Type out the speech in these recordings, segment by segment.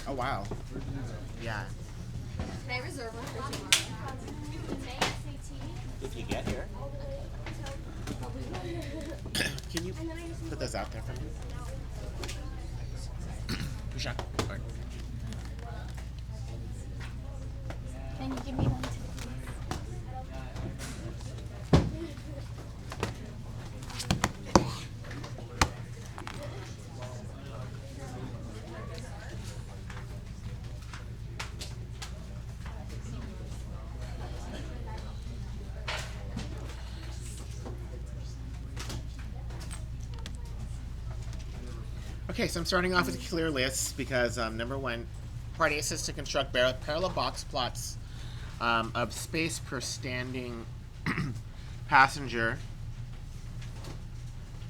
Oh, wow. Yeah. Can I reserve one for tomorrow? If you get here. Can you put those out there for me? Prashant. All right. Can you give me one too? Okay, so I'm starting off with a clear list because number one, part A is to construct parallel box plots of space per standing passenger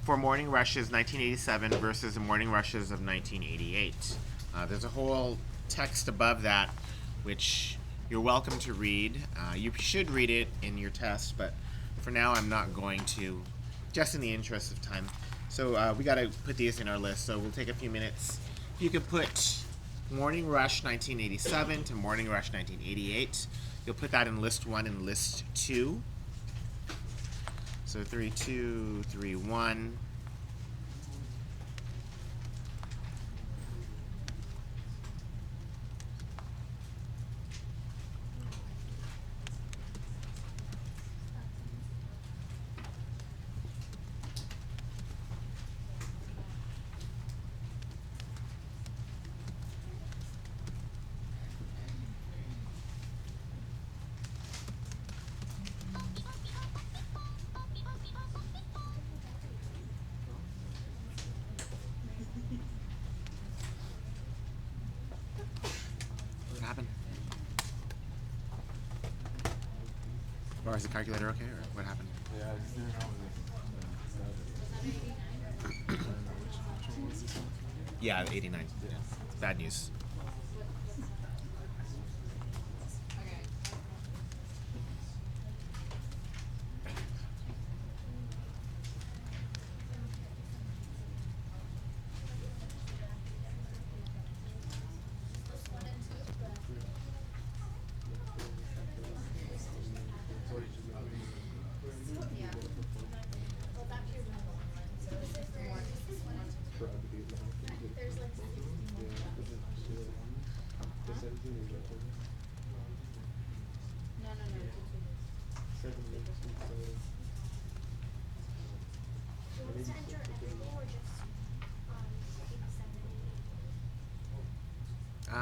for morning rushes 1987 versus the morning rushes of 1988. There's a whole text above that which you're welcome to read. You should read it in your test, but for now I'm not going to, just in the interest of time. So we got to put these in our list, so we'll take a few minutes. You could put Morning Rush 1987 to Morning Rush 1988. You'll put that in list 1 and list 2. So 3, 2, 3, 1. What happened? Or is the calculator okay, or what happened? Yeah, I just didn't know Yeah, 89. It's bad news.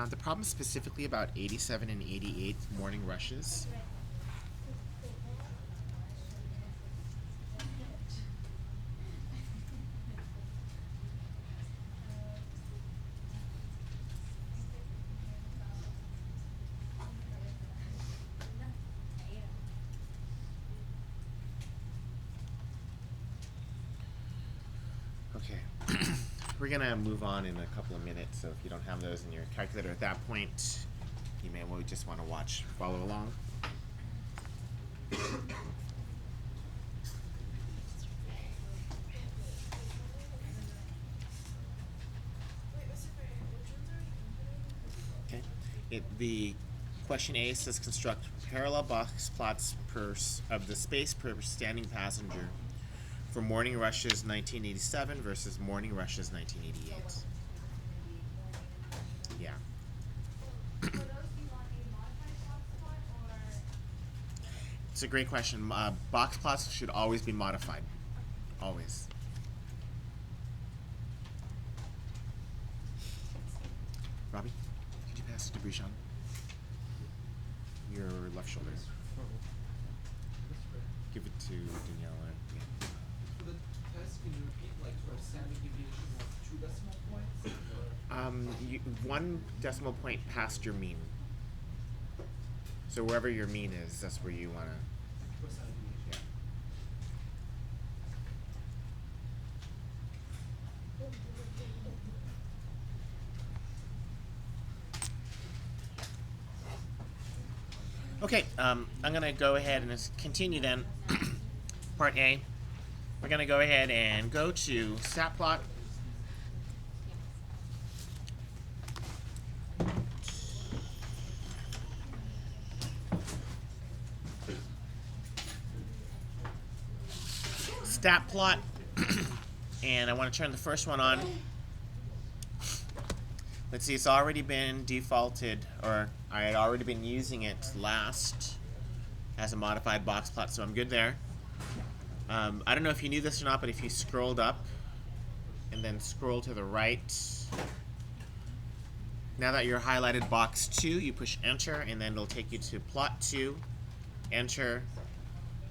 The problem specifically about 87 and 88 morning rushes. Okay. We're going to move on in a couple of minutes, so if you don't have those in your calculator at that point, you may well just want to follow along. Okay. The question A says construct parallel box plots of the space per standing passenger for morning rushes 1987 versus morning rushes 1988. Yeah. It's a great question. Box plots should always be modified. Always. Robbie, could you pass it to Brishan? Your left shoulder. Give it to Danielle. For the test, can you repeat, like, for a standard deviation of 2 decimal points? Or? 1 decimal point past your mean. So wherever your mean is, that's where you want to. For standard deviation. Okay, I'm going to go ahead and continue then. Part A. We're going to go ahead and go to stat plot. stat plot, and I want to turn the first one on. Let's see, it's already been defaulted, or I had already been using it last as a modified box plot, so I'm good there. I don't know if you knew this or not, but if you scrolled up and then scroll to the right, now that you're highlighted box 2, you push enter, and then it'll take you to plot 2, enter.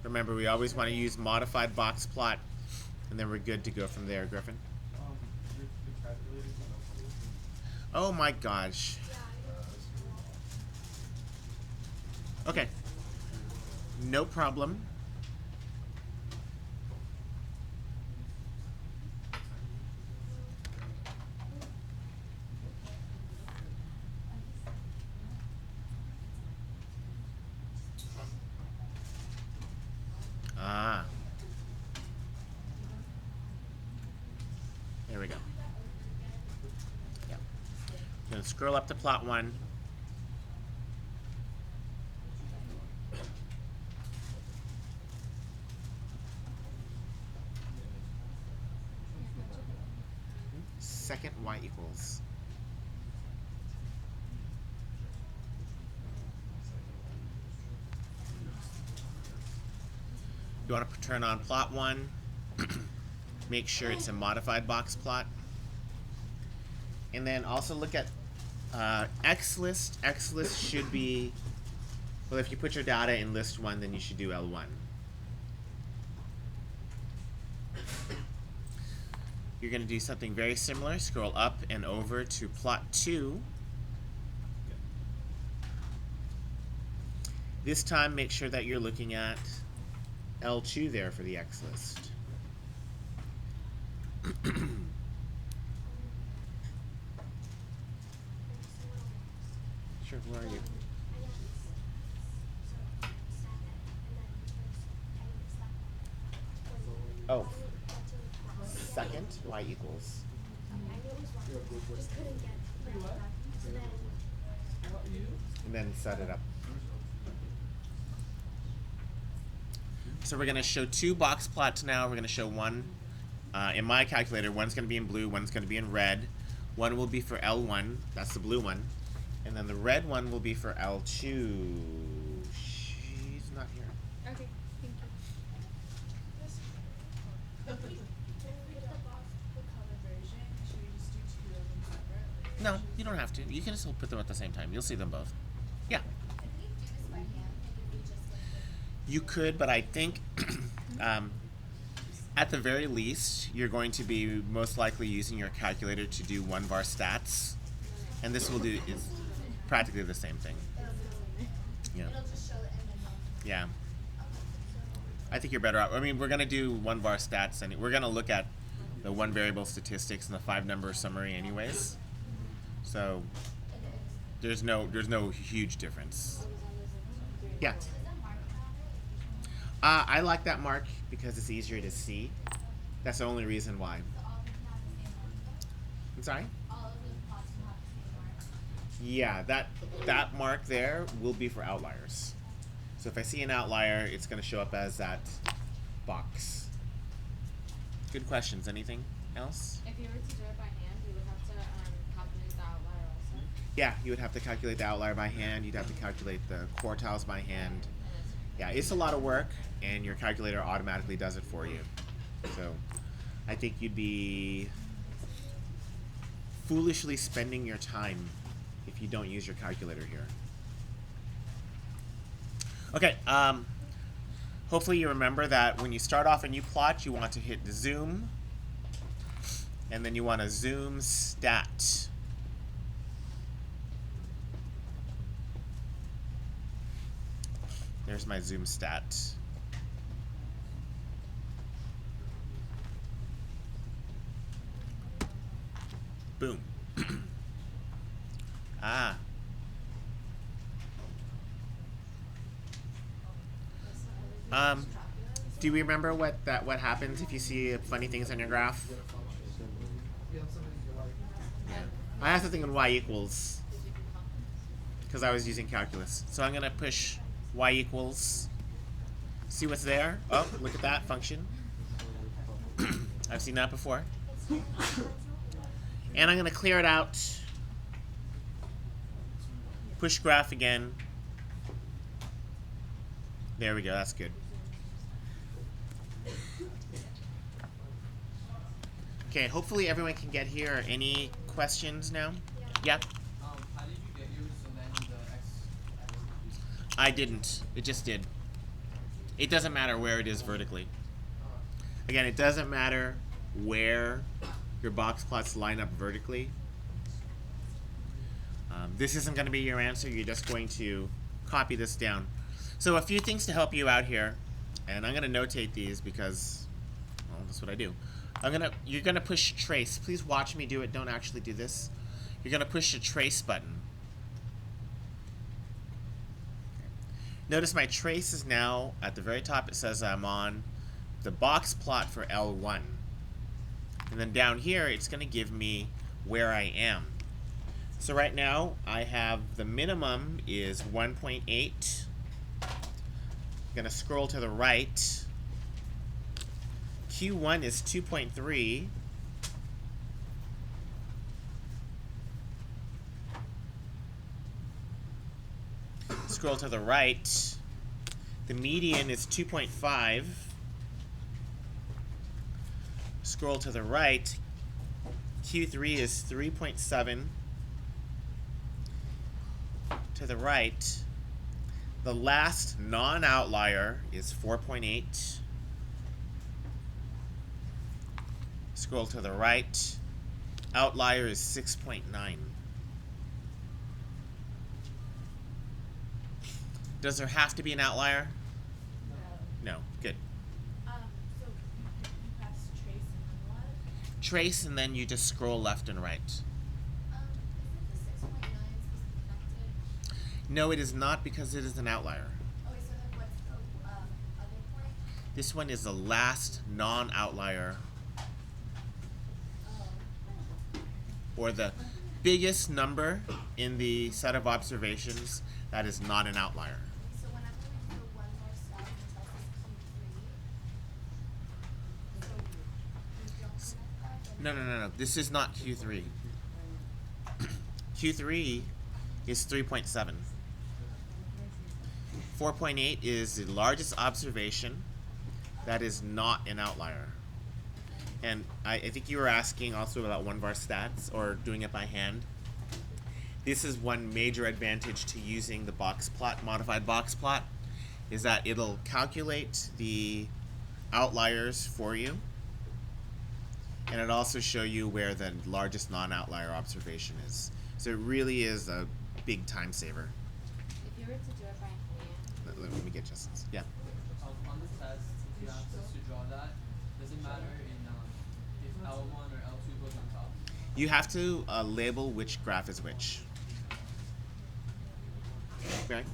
Remember, we always want to use modified box plot, and then we're good to go from there, Griffin. Oh my gosh. Okay. No problem. Ah. There we go. Yeah. I'm going to scroll up to plot 1. Second y equals. You want to turn on plot 1. Make sure it's a modified box plot. And then also look at XList. XList should be, well, if you put your data in list 1, then you should do L1. You're going to do something very similar. Scroll up and over to plot 2. This time, make sure that you're looking at L2 there for the XList. Sure, where are you? Oh. Second y equals. And then set it up. So we're going to show 2 box plots now. We're going to show one in my calculator. One's going to be in blue, one's going to be in red. One will be for L1, that's the blue one. And then the red one will be for L2. She's not here. Okay, thank you. No, you don't have to. You can just put them at the same time. You'll see them both. Yeah. You could, but I think at the very least, you're going to be most likely using your calculator to do 1-var stats. And this will do is practically the same thing. Yeah. Yeah. I think you're better off. I mean, we're going to do 1-var stats, and we're going to look at the 1-variable statistics and the 5-number summary anyways. So there's no huge difference. Yeah. I like that mark because it's easier to see. That's the only reason why. I'm sorry? Yeah, that mark there will be for outliers. So if I see an outlier, it's going to show up as that box. Good questions. Anything else? If you were to do it by hand, you would have to calculate the outlier also. Yeah, you would have to calculate the outlier by hand. You'd have to calculate the quartiles by hand. Yeah, it's a lot of work, and your calculator automatically does it for you. So I think you'd be foolishly spending your time if you don't use your calculator here. Okay, hopefully you remember that when you start off a new plot, you want to hit zoom, and then you want to zoom stat. There's my zoom stat. Boom. Ah. Do you remember what happens if you see funny things on your graph? I have something in y equals because I was using calculus. So I'm gonna push y equals. See what's there? Oh, look at that function. I've seen that before. And I'm going to clear it out. Push graph again. There we go, that's good. Okay, hopefully everyone can get here. Any questions now? Yeah? How did you get yours and then the X? I didn't. It just did. It doesn't matter where it is vertically. Again, it doesn't matter where your box plots line up vertically. This isn't going to be your answer. You're just going to copy this down. So a few things to help you out here, and I'm going to notate these because, well, that's what I do. You're going to push trace. Please watch me do it. Don't actually do this. You're going to push the trace button. Notice my trace is now at the very top. It says I'm on the box plot for L1. And then down here, it's going to give me where I am. So right now, I have the minimum is 1.8. I'm going to scroll to the right. Q1 is 2.3. Scroll to the right. The median is 2.5. Scroll to the right. Q3 is 3.7. To the right. The last non-outlier is 4.8. Scroll to the right. Outlier is 6.9. Does there have to be an outlier? No. Good. So you press trace and then what? Trace and then you just scroll left and right. Is it the 6.9 connected? No, it is not because it is an outlier. Okay, so then what's the other point? This one is the last non-outlier, or the biggest number in the set of observations that is not an outlier. So whenever we do one more step until it's Q3, so we don't connect that? No. This is not Q3. Q3 is 3.7. 4.8 is the largest observation that is not an outlier. And I think you were asking also about one-var stats or doing it by hand. This is one major advantage to using the box plot, modified box plot, is that it'll calculate the outliers for you, and it also show you where the largest non-outlier observation is. So it really is a big time saver. If you were to do it by hand, Let me get Justin's. Yeah. On the test, if you ask us to draw that, does it matter if L1 or L2 goes on top? You have to label which graph is which. Okay.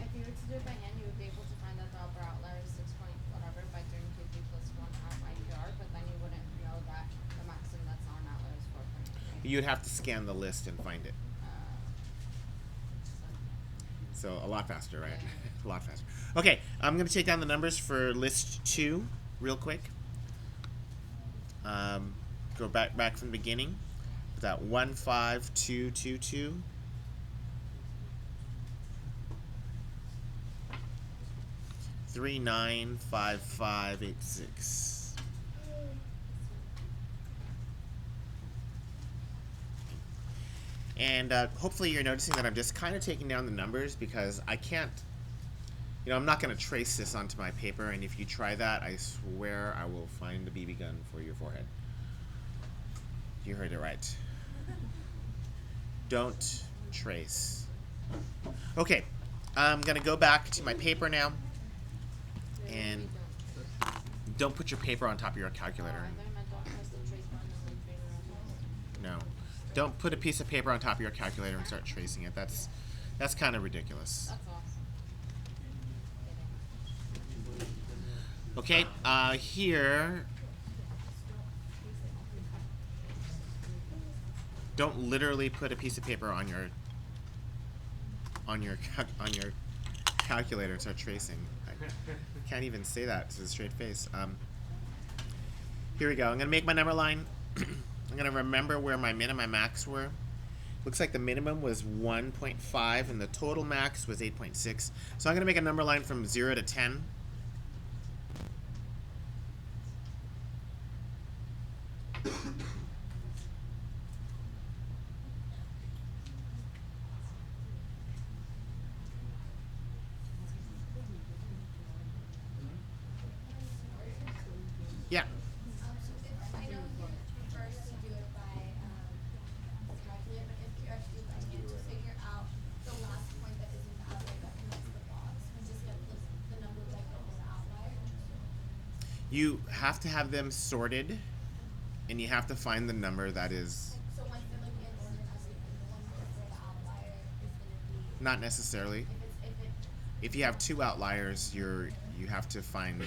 if you were to do it by hand, you would be able to find that the upper outlier is 6 point whatever by doing Q3 plus 1 half IPR, but then you wouldn't know that the maximum that's not an outlier is 4.8. You'd have to scan the list and find it. So a lot faster, right? A lot faster. Okay, I'm going to take down the numbers for list 2 real quick. Go back from the beginning. That 15222. 395586. And hopefully you're noticing that I'm just kind of taking down the numbers because I can't, I'm not going to trace this onto my paper, and if you try that, I swear I will find a BB gun for your forehead. You heard it right. Don't trace. Okay, I'm going to go back to my paper now, and don't put your paper on top of your calculator. No. Don't put a piece of paper on top of your calculator and start tracing it. That's kind of ridiculous. That's awesome. Okay, here, don't literally put a piece of paper on your calculator and start tracing. I can't even say that to a straight face. Here we go. I'm going to make my number line. I'm going to remember where my min and my max were. Looks like the minimum was 1.5 and the total max was 8.6. So I'm going to make a number line from 0 to 10. Yeah. I know you first to do it by calculator, but if you actually do it by hand to figure out the last point that isn't the outlier that connects the box, we just get the number that goes the outlier. You have to have them sorted, and you have to find the number that is So once they're like in order, as the one where the outlier is gonna be. not necessarily. If you have two outliers, you have to find,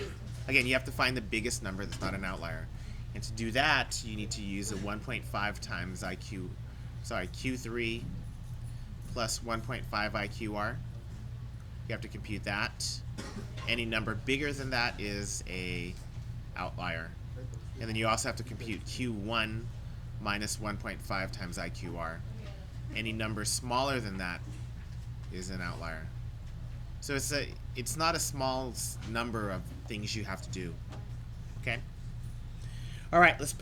again, you have to find the biggest number that's not an outlier. And to do that, you need to use a 1.5 times Q3 plus 1.5 IQR. You have to compute that. Any number bigger than that is a outlier. And then you also have to compute Q1 minus 1.5 times IQR. Any number smaller than that is an outlier. So it's not a small number of things you have to do. Okay? All right, let's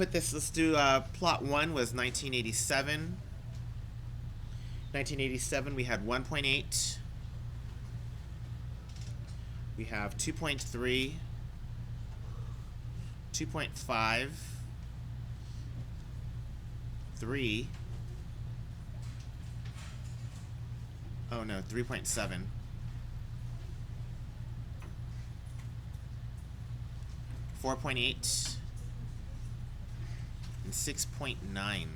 do plot 1 was 1987. 1987, we had 1.8. We have 2.3, 2.5, 3. Oh no, 3.7. 4.8 and 6.9. Okay.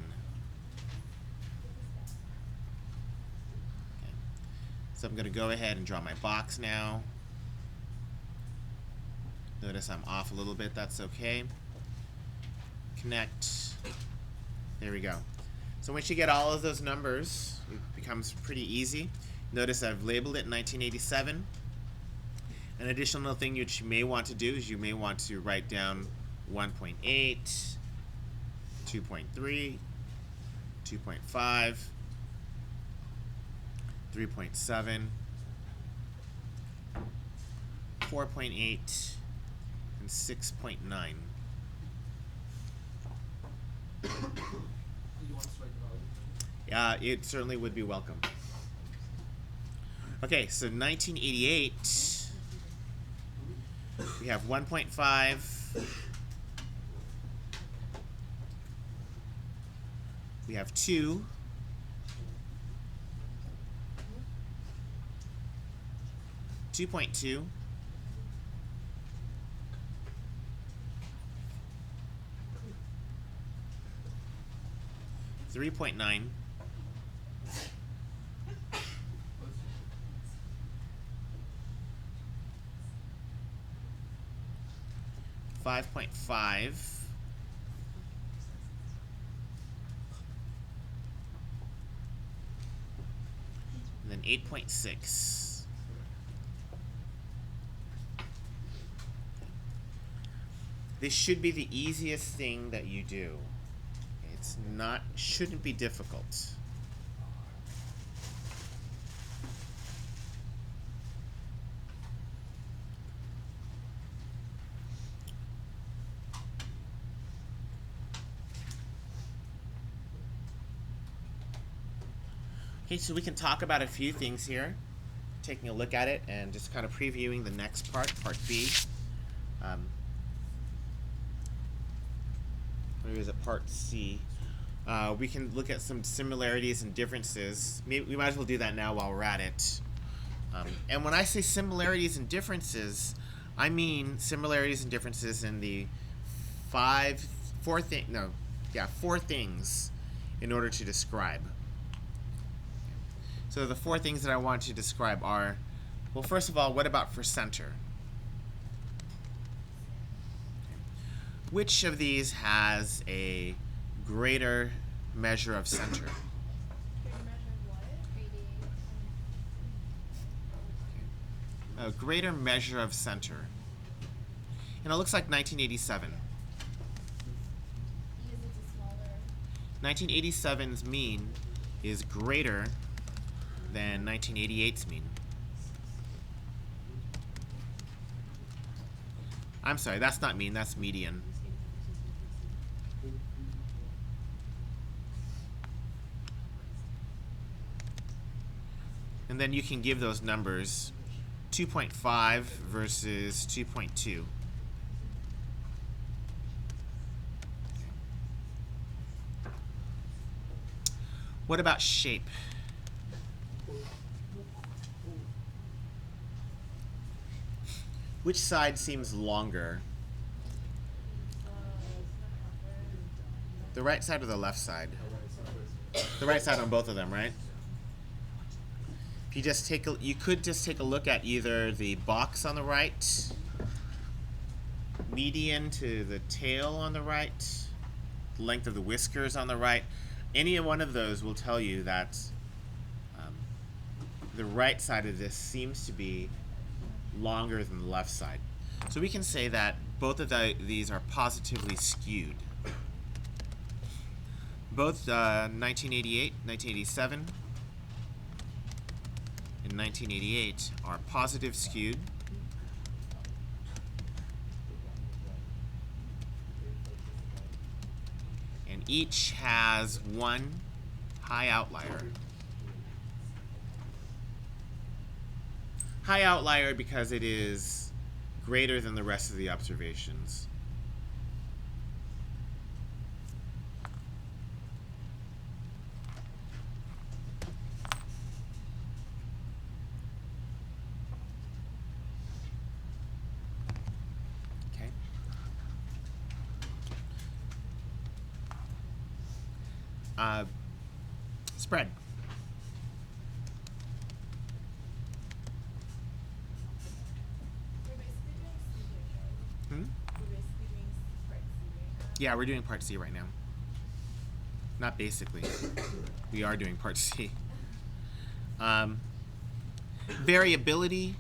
So I'm going to go ahead and draw my box now. Notice I'm off a little bit, that's okay. Connect. There we go. So once you get all of those numbers, it becomes pretty easy. Notice I've labeled it 1987. An additional thing which you may want to do is you may want to write down 1.8, 2.3, 2.5, 3.7, 4.8, and 6.9. You want to write the value? It certainly would be welcome. Okay, so 1988. We have 1.5. We have 2. $2.2. 3.9. 5.5. And then 8.6. This should be the easiest thing that you do. Shouldn't be difficult. Okay, so we can talk about a few things here, taking a look at it and just kind of previewing the next part, part B. Maybe is it part C? We can look at some similarities and differences. We might as well do that now while we're at it. And when I say similarities and differences, I mean similarities and differences in the four things in order to describe. So the 4 things that I want to describe are, well, first of all, what about for center? Which of these has a greater measure of center? A greater measure of center. And it looks like 1987. 1987's mean is greater than 1988's mean. I'm sorry, that's not mean, that's median. And then you can give those numbers 2.5 versus 2.2. What about shape? Which side seems longer? The right side or the left side? The right side on both of them, right? If you just take you could just take a look at either the box on the right, median to the tail on the right, length of the whiskers on the right. Any one of those will tell you that the right side of this seems to be longer than the left side. So we can say that both of these are positively skewed. Both 1988, 1987, and 1988 are positive skewed. And each has one high outlier. High outlier because it is greater than the rest of the observations. Okay. Spread. We're basically doing C, right? Hmm? We're basically doing part C right now. Yeah, we're doing part C right now. Not basically. We are doing part C. Variability.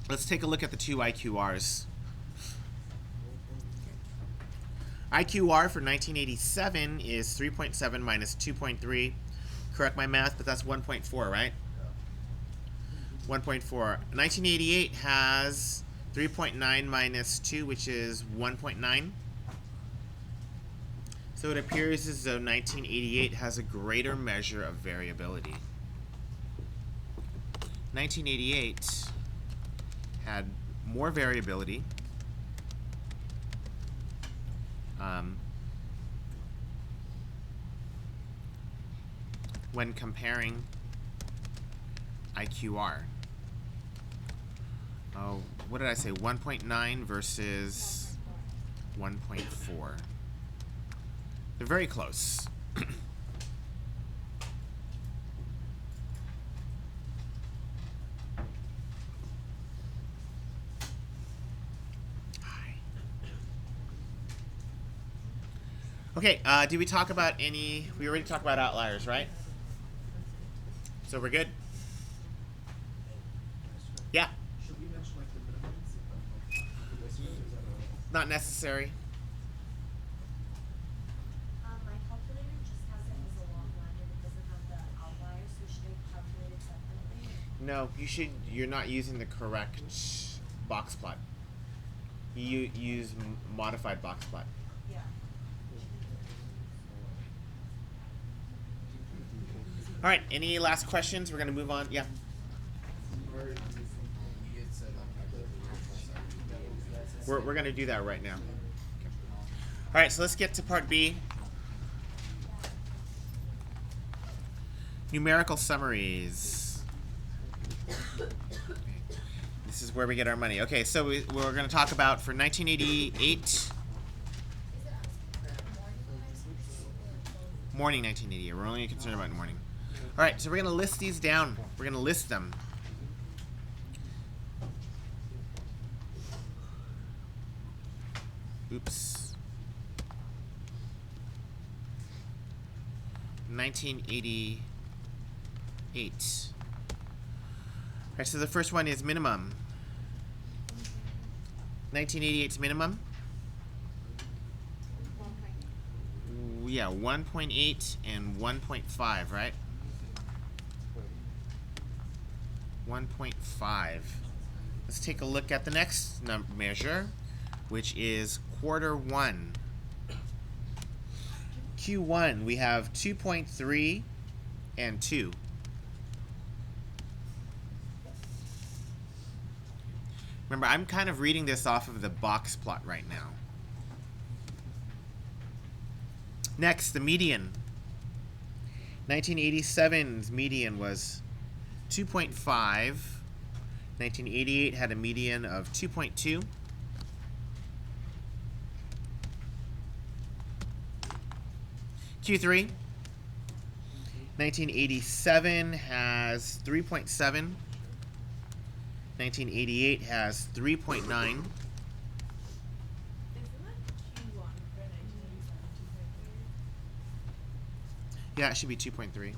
Let's take a look at the two IQRs. IQR for 1987 is 3.7 minus 2.3. Correct my math, but that's 1.4, right? 1.4. 1988 has 3.9 minus 2, which is 1.9. So it appears as though 1988 has a greater measure of variability. 1988 had more variability. When comparing IQR. Oh, what did I say? 1.9 versus 1.4. They're very close. Okay, did we talk about any? We already talked about outliers, right? So we're good? Yeah, Should we mention like the minimums of the whiskers? Is that not necessary. My calculator just has it as a long line and it doesn't have the outliers, so should I calculate it separately? No, you're not using the correct box plot. You use modified box plot. Yeah. All right, any last questions? We're going to move on. Yeah. We're going to do that right now. Okay. All right, so let's get to part B. Numerical summaries. This is where we get our money. Okay, so we're going to talk about for 1988, Is it asking for morning times or morning 1988. We're only concerned about morning. All right, so we're going to list these down. We're going to list them. Oops. 1988. All right, so the first one is minimum. 1988's minimum. yeah, 1.8 and 1.5, right? 1.5. Let's take a look at the next measure, which is quarter 1. Q1, we have 2.3 and 2. Remember, I'm kind of reading this off of the box plot right now. Next, the median. 1987's median was 2.5. 1988 had a median of 2.2. Q3. 1987 has 3.7. 1988 has 3.9. Isn't that Q1 for 1987, 2.3? Yeah, it should be 2.3.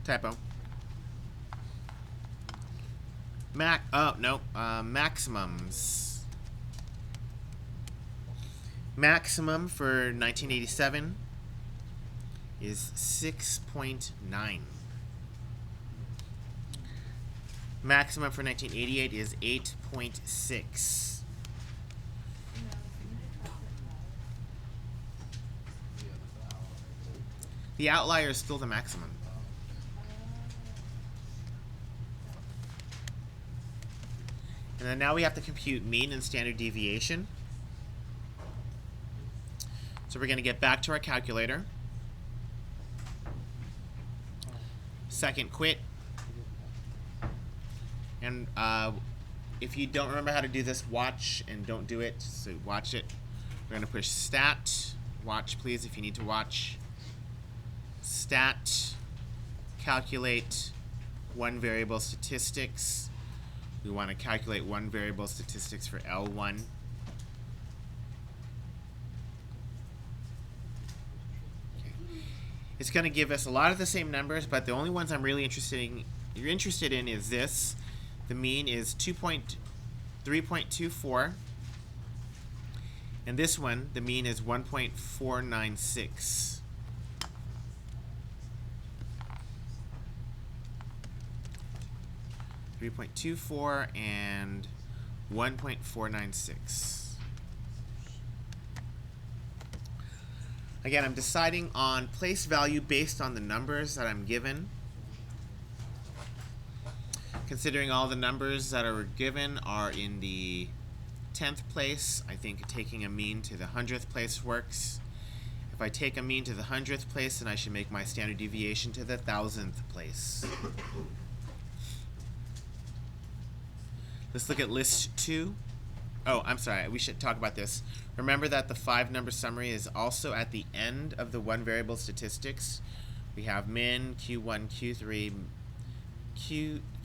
Typo. Maximums. Maximum for 1987 is 6.9. Maximum for 1988 is 8.6. The outlier is still the maximum. And then now we have to compute mean and standard deviation. So we're going to get back to our calculator. Second quit. And if you don't remember how to do this, watch and don't do it. So watch it. We're going to push stat. Watch, please, if you need to watch. Stat. Calculate one variable statistics. We want to calculate one variable statistics for L1. Okay. It's going to give us a lot of the same numbers, but the only ones I'm really interested in is this. The mean is 3.24. And this one, the mean is 1.496. .24 and 1.496. Again, I'm deciding on place value based on the numbers that I'm given. Considering all the numbers that are given are in the 10th place, I think taking a mean to the 100th place works. If I take a mean to the 100th place, then I should make my standard deviation to the 1000th place. Let's look at list 2. Oh, I'm sorry, we should talk about this. Remember that the 5-number summary is also at the end of the one variable statistics. We have min, Q1, Q3,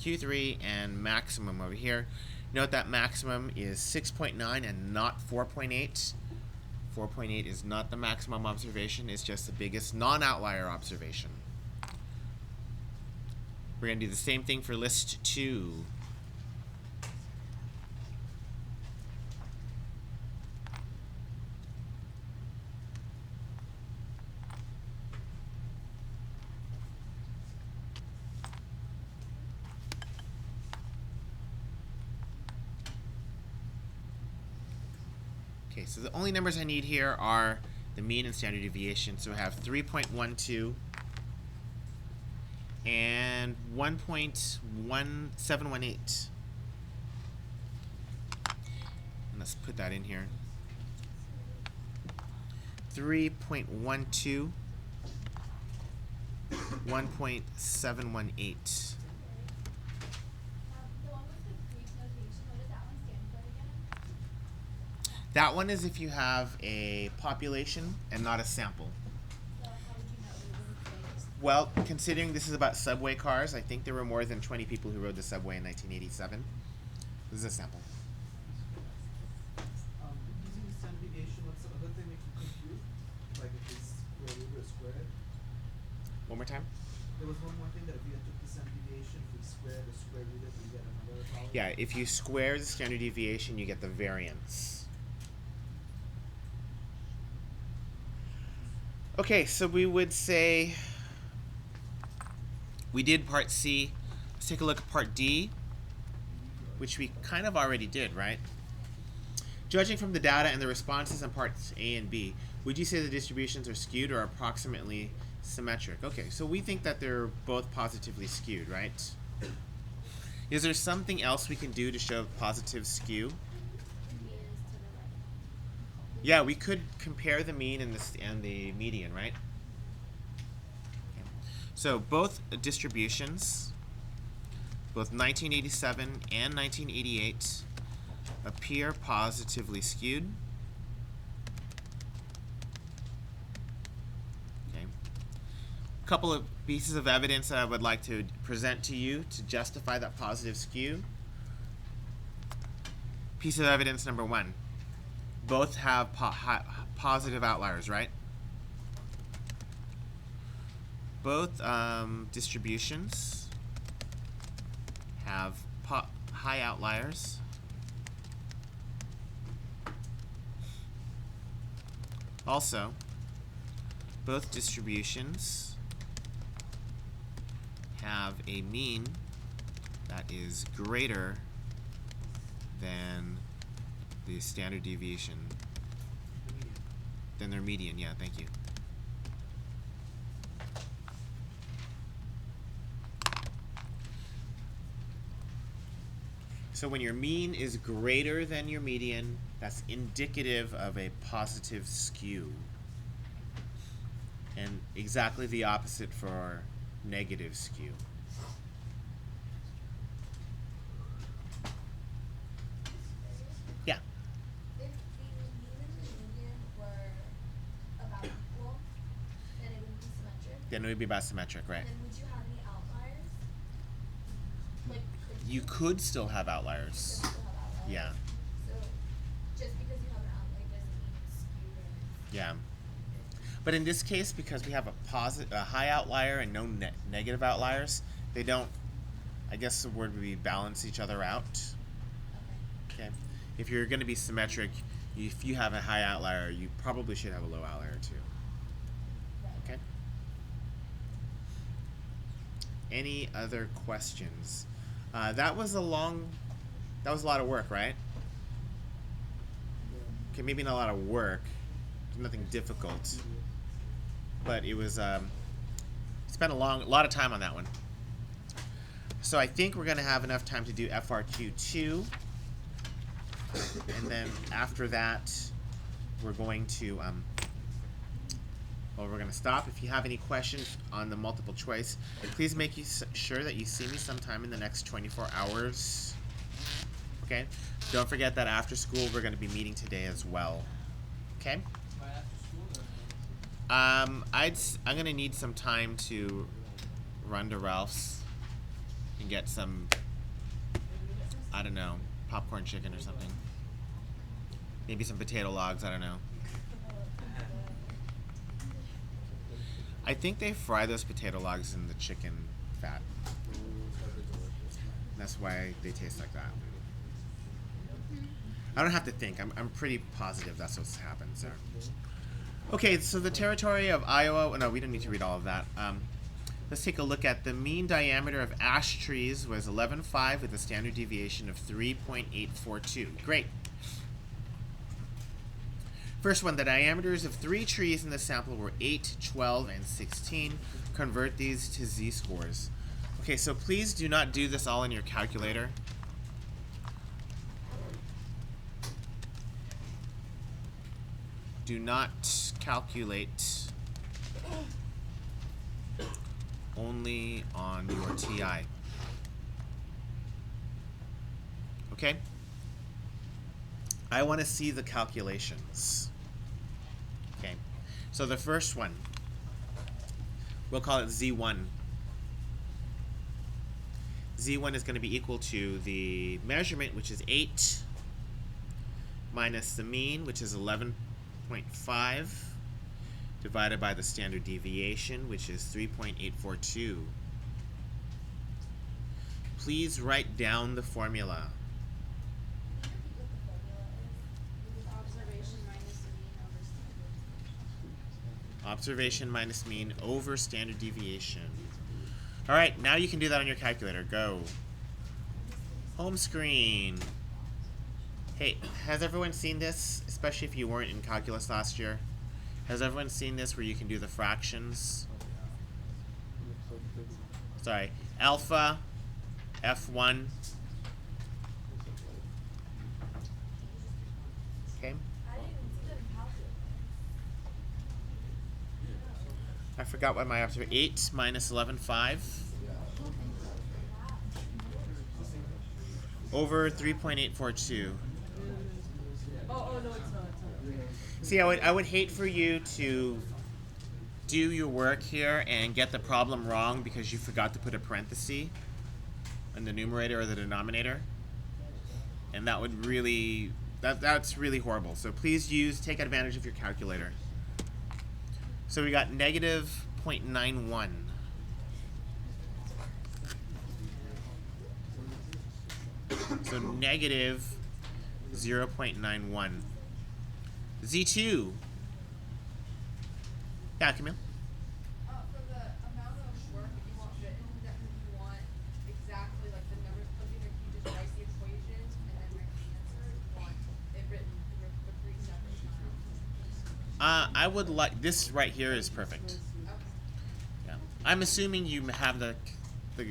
Q3, and maximum over here. Note that maximum is 6.9 and not 4.8. 4.8 is not the maximum observation, it's just the biggest non-outlier observation. We're going to do the same thing for list 2. Okay, so the only numbers I need here are the mean and standard deviation. So I have 3.12 and 1.1718. And let's put that in here. 3.12, 1.718. The one with the Greek notation, what does that one stand for again? That one is if you have a population and not a sample. So how would you know it was fixed? Well, considering this is about subway cars, I think there were more than 20 people who rode the subway in 1987. This is a sample. Using the standard deviation, what's the other thing we can compute? Like if it's square root or squared? One more time. There was one more thing that if we had took the standard deviation, if we squared or square root it, we get another power. Yeah, if you square the standard deviation, you get the variance. Okay, so we would say we did part C. Let's take a look at part D, which we kind of already did, right? Judging from the data and the responses on parts A and B, would you say the distributions are skewed or approximately symmetric? Okay, so we think that they're both positively skewed, right? Is there something else we can do to show positive skew? Mean is to the right. Yeah, we could compare the mean and the median, right? Okay. So both distributions, both 1987 and 1988, appear positively skewed. Okay. A couple of pieces of evidence that I would like to present to you to justify that positive skew. Piece of evidence number one. Both have positive outliers, right? Both distributions have high outliers. Also, both distributions have a mean that is greater than the standard deviation, than their median. Yeah, thank you. So when your mean is greater than your median, that's indicative of a positive skew. And exactly the opposite for negative skew. Yeah. If the mean and the median were about equal, then it would be symmetric. Then it would be about symmetric, right? And then would you have any outliers? Like, could You could still have outliers. still have outliers? Yeah. So, just because you have an outlier doesn't mean it's skewed or Yeah. But in this case, because we have a high outlier and no negative outliers, they don't, I guess the word would be balance each other out. okay. Okay. If you're going to be symmetric, if you have a high outlier, you probably should have a low outlier too. Right. Okay. Any other questions? That was a lot of work, right? Okay, maybe not a lot of work, nothing difficult, but it was spent a lot of time on that one. So I think we're gonna have enough time to do FRQ2, and then after that, we're going to we're gonna stop. If you have any questions on the multiple choice, please make sure that you see me sometime in the next 24 hours. Okay? Don't forget that after school we're gonna be meeting today as well. Okay? Right after school or? I'm gonna need some time to run to Ralph's and get some, I don't know, popcorn chicken or something. Maybe some potato logs, I don't know. I think they fry those potato logs in the chicken fat. That's why they taste like that. I don't have to think. I'm pretty positive that's what's happened. So, okay. So the territory of Iowa. No, we don't need to read all of that. Let's take a look at the mean diameter of ash trees was 11.5 with a standard deviation of 3.842. Great. First one, the diameters of 3 trees in the sample were 8, 12, and 16. Convert these to z-scores. Okay, so please do not do this all in your calculator. Do not calculate only on your TI. Okay? I want to see the calculations. Okay. So the first one, we'll call it Z1. Z1 is going to be equal to the measurement, which is 8, minus the mean, which is 11.5, divided by the standard deviation, which is 3.842. Please write down the formula. Can you repeat what the formula is? Observation minus the mean over standard deviation. Observation minus mean over standard deviation. All right, now you can do that on your calculator. Go. Home screen. Hey, has everyone seen this? Especially if you weren't in calculus last year. Has everyone seen this where you can do the fractions? Sorry. Alpha, F1. Okay. I didn't see them calculate. I forgot what my observation. 8 minus 11, 5. Over 3.842. Oh no, it's not. See, I would hate for you to do your work here and get the problem wrong because you forgot to put a parenthesis in the numerator or the denominator. And that would really, that's really horrible. So please take advantage of your calculator. So we got negative 0.91. So negative 0.91. Z2. Yeah, Camille? For the amount of work that you want written, that you want exactly like the numbers put in, or you just write the equations and then write the answer, you want it written for 3 separate times. I would like, this right here is perfect. Okay. Yeah. I'm assuming you have the I still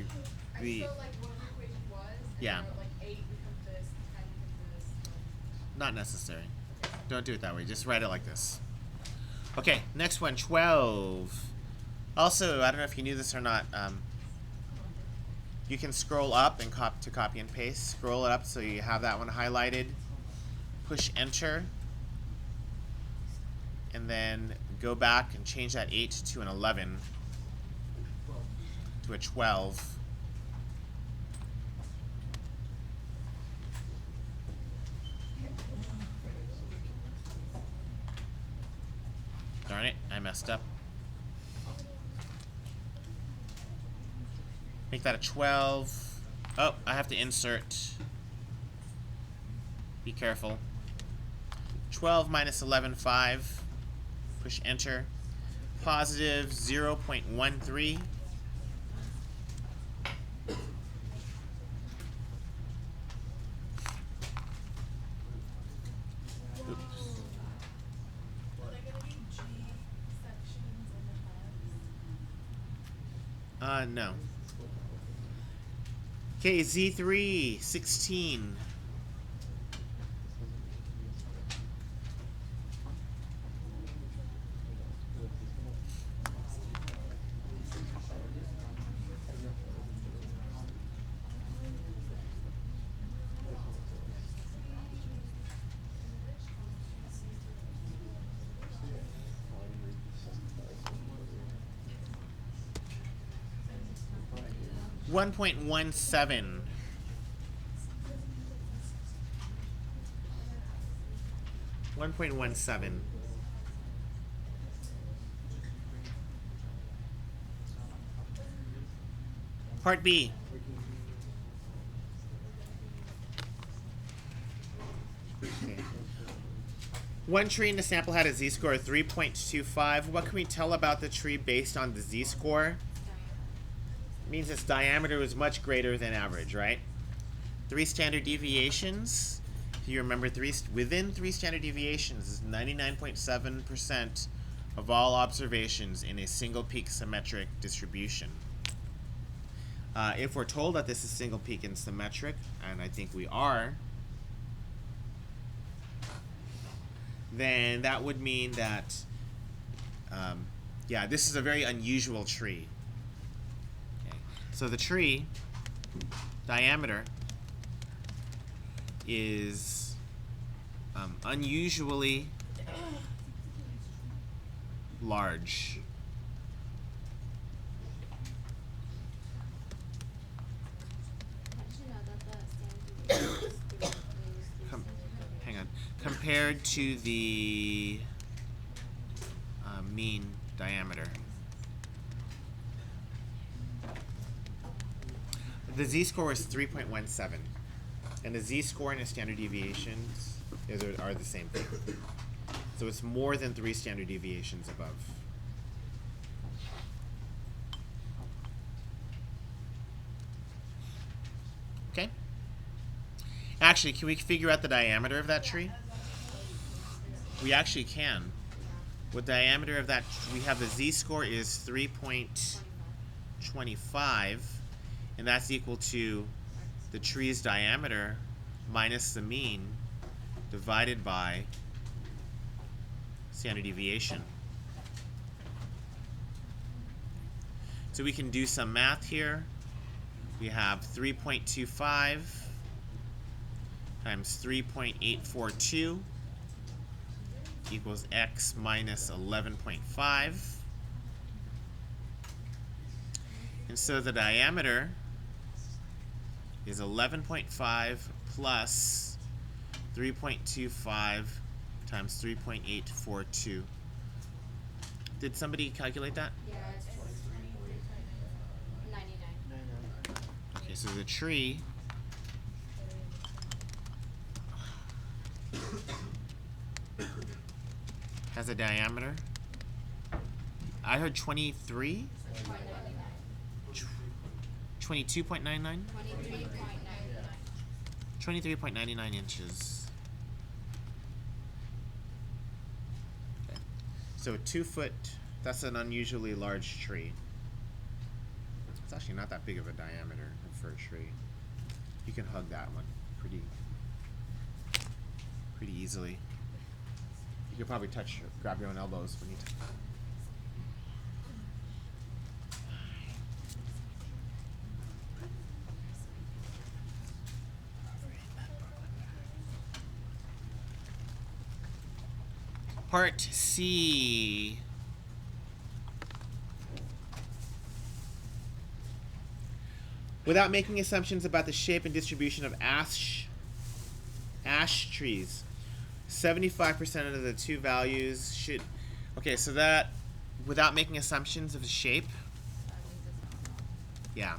like what the equation was, and Yeah. I wrote like 8 becomes this, 10 becomes this. not necessary. Don't do it that way. Just write it like this. Okay, next one, 12. Also, I don't know if you knew this or not. You can scroll up and copy and paste. Scroll it up so you have that one highlighted. Push enter. And then go back and change that 8 to an 11. To a 12. Darn it, I messed up. Make that a 12. Oh, I have to insert. Be careful. 12 minus 11, 5. Push enter. Positive 0.13. Are there gonna be G sections in the text? No. Okay, Z3, 16. One point 1.17. Part B. Okay. One tree in the sample had a z-score of 3.25. What can we tell about the tree based on the z-score? It means its diameter was much greater than average, right? 3 standard deviations. If you remember, within 3 standard deviations is 99.7% of all observations in a single peak symmetric distribution. If we're told that this is single peak and symmetric, and I think we are, then that would mean that, yeah, this is a very unusual tree. Okay. So the tree diameter is unusually large. Hang on. Compared to the mean diameter. The z-score is 3.17. And the z-score and the standard deviations are the same thing. So it's more than 3 standard deviations above. Actually, can we figure out the diameter of that tree? We actually can. What diameter of that? We have the z-score is 3.25, and that's equal to the tree's diameter minus the mean divided by standard deviation. So we can do some math here. We have 3.25 times 3.842 equals x minus 11.5. And so the diameter is 11.5 plus 3.25 times 3.842. Did somebody calculate that? Yeah, it's 99. Okay, so the tree has a diameter. I heard 23? 22.99? 23.99 inches. Okay. So a 2 foot, that's an unusually large tree. It's actually not that big of a diameter for a tree. You can hug that one pretty easily. You could probably grab your own elbows when you Part C. Without making assumptions about the shape and distribution of ash trees, 75% of the two values should. Okay, so that without making assumptions of the shape. Yeah.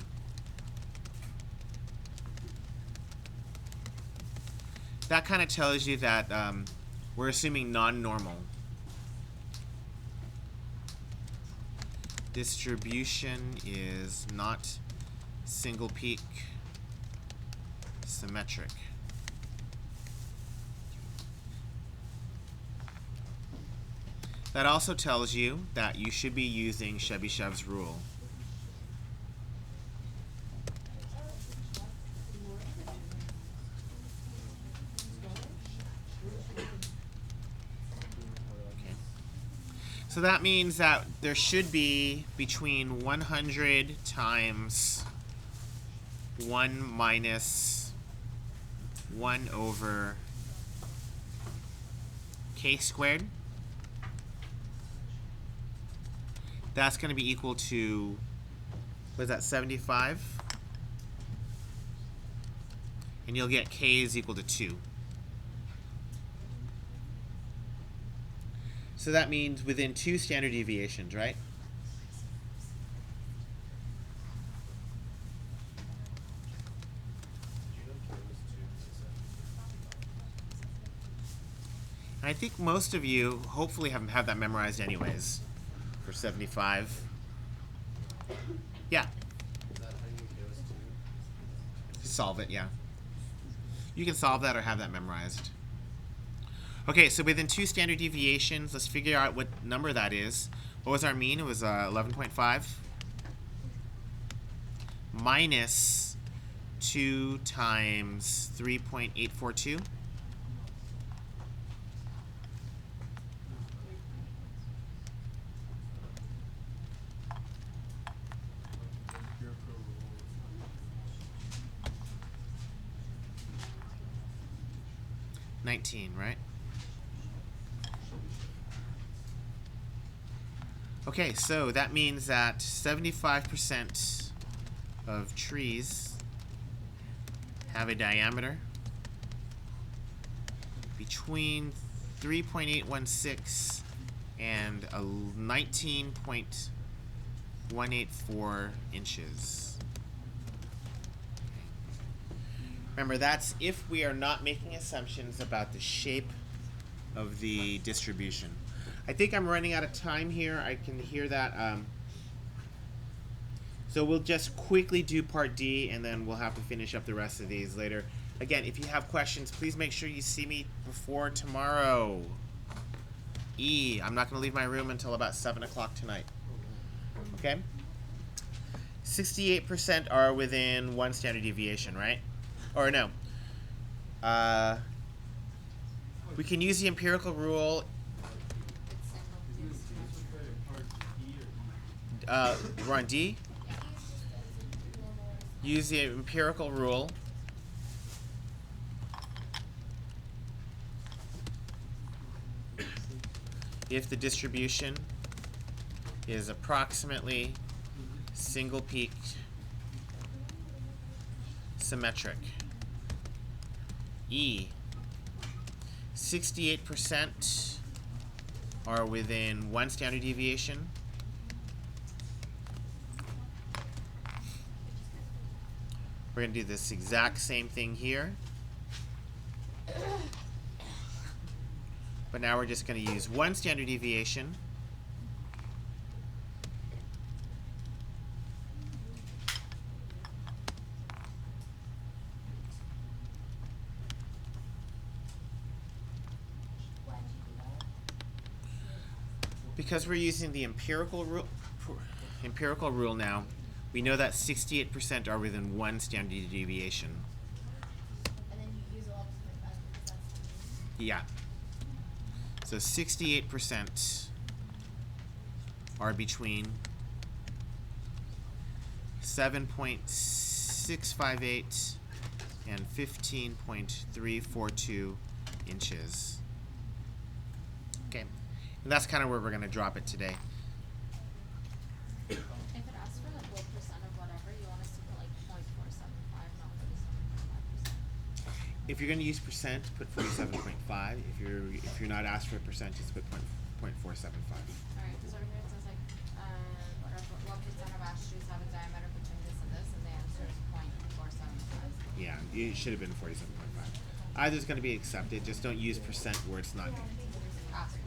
That kind of tells you that we're assuming non-normal. Distribution is not single peak symmetric. That also tells you that you should be using Chebyshev's rule. So that means that there should be between 100 times 1 minus 1 over k squared. That's going to be equal to, what is that, 75? And you'll get k is equal to 2. So that means within 2 standard deviations, right? I think most of you hopefully have that memorized anyways for 75. Yeah. Is that how you get those two? Solve it, yeah. You can solve that or have that memorized. Okay, so within 2 standard deviations, let's figure out what number that is. What was our mean? It was 11.5 minus 2 times 3.842. $19, right? Okay, so that means that 75% of trees have a diameter between 3.816 and 19.184 inches. Remember, that's if we are not making assumptions about the shape of the distribution. I think I'm running out of time here. I can hear that So we'll just quickly do part D, and then we'll have to finish up the rest of these later. Again, if you have questions, please make sure you see me before tomorrow. E, I'm not going to leave my room until about 7 o'clock tonight. Okay? 68% are within 1 standard deviation, right? Or no. We can use the empirical rule. We're on D. Use the empirical rule. If the distribution is approximately single-peaked symmetric. E, 68% are within 1 standard deviation. We're going to do this exact same thing here. But now we're just going to use 1 standard deviation. Why'd you do that? Because we're using the empirical rule now, we know that 68% are within 1 standard deviation. And then you use 11.5 because that's the Yeah. So 68% are between 7.658 and 15.342 inches. Okay. And that's kind of where we're going to drop it today. If it asks for like what percent of whatever, you want us to put like 0.475, not 47.5%. If you're going to use percent, put 47.5. If you're not asked for a percent, just put 0.475. Alright, because over here it says like, what percent of ash trees have a diameter between this and this, and the answer is 0.475. Yeah, it should have been 47.5. Either is going to be accepted. Just don't use percent where it's not.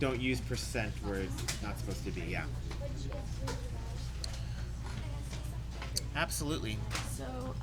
Don't use percent where it's not supposed to be. Yeah. Absolutely. So,